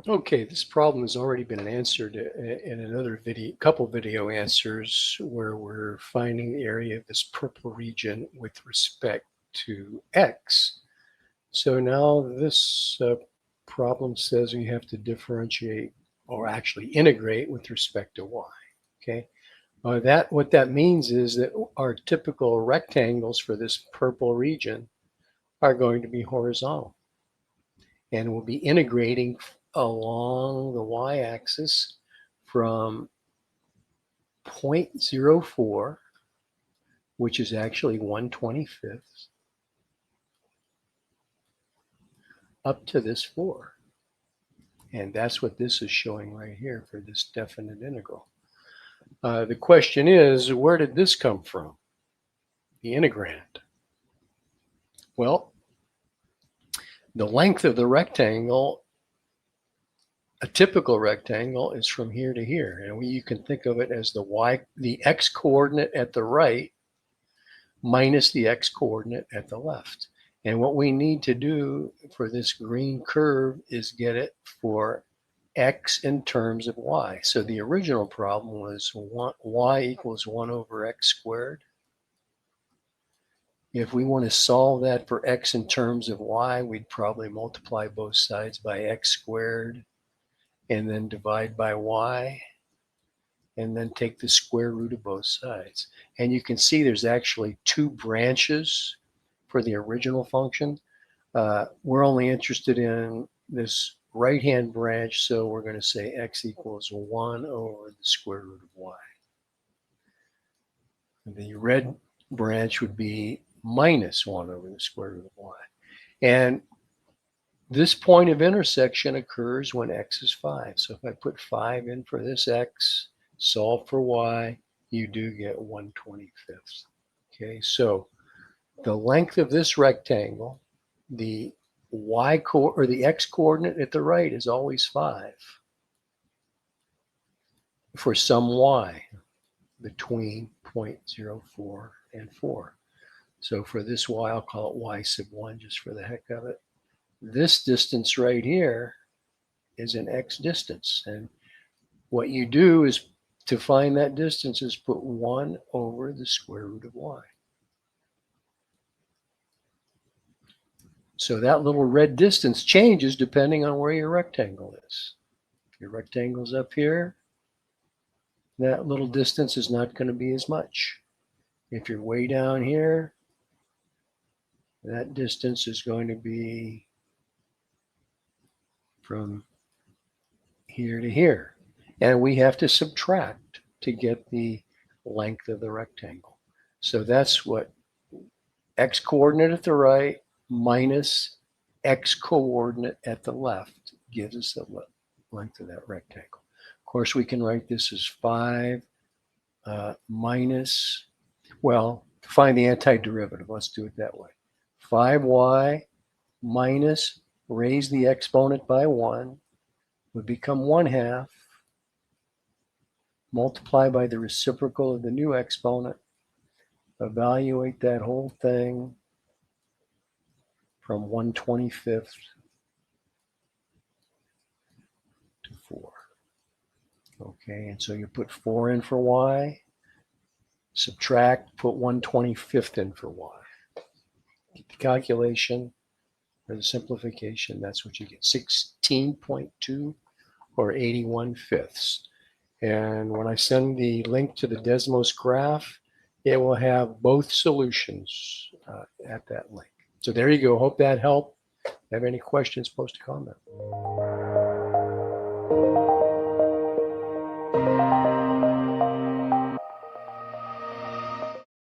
Okay, this problem has already been answered in another couple video answers where we're finding the area of this purple region with respect to x. So now this problem says we have to differentiate or actually integrate with respect to y. Okay, what that means is that our typical rectangles for this purple region are going to be horizontal, and we'll be integrating along the y-axis from 0.04, which is actually 1/25th, up to this 4. And that's what this is showing right here for this definite integral. The question is, where did this come from, the integrand? Well, the length of the rectangle, a typical rectangle, is from here to here. And you can think of it as the x coordinate at the right minus the x coordinate at the left. And what we need to do for this green curve is get it for x in terms of y. So the original problem was y equals 1 over x squared. If we want to solve that for x in terms of y, we'd probably multiply both sides by x squared and then divide by y, and then take the square root of both sides. And you can see there's actually two branches for the original function. We're only interested in this right-hand branch, so we're going to say x equals 1 over the square root of y. The red branch would be minus 1 over the square root of y. And this point of intersection occurs when x is 5. So if I put 5 in for this x, solve for y, you do get 1/25th. Okay, so the length of this rectangle, the the x coordinate at the right is always 5 for some y between 0.04 and 4. So for this y, I'll call it y sub 1 just for the heck of it. This distance right here is an x distance. And what you do is, to find that distance, is put 1 over the square root of y. So that little red distance changes depending on where your rectangle is. If your rectangle's up here, that little distance is not going to be as much. If you're way down here, that distance is going to be from here to here. And we have to subtract to get the length of the rectangle. So that's what x coordinate at the right minus x coordinate at the left gives us the length of that rectangle. Of course, we can write this as 5 minus, well, to find the antiderivative, let's do it that way. 5y minus, raise the exponent by 1, would become 1/2, multiply by the reciprocal of the new exponent, evaluate that whole thing from 1/25th to 4. Okay, and so you put 4 in for y, subtract, put 1/25th in for y. Get the calculation or the simplification, that's what you get, 16.2 or 81/5. And when I send the link to the Desmos graph, it will have both solutions at that link. So there you go. Hope that helped. If you have any questions, post a comment.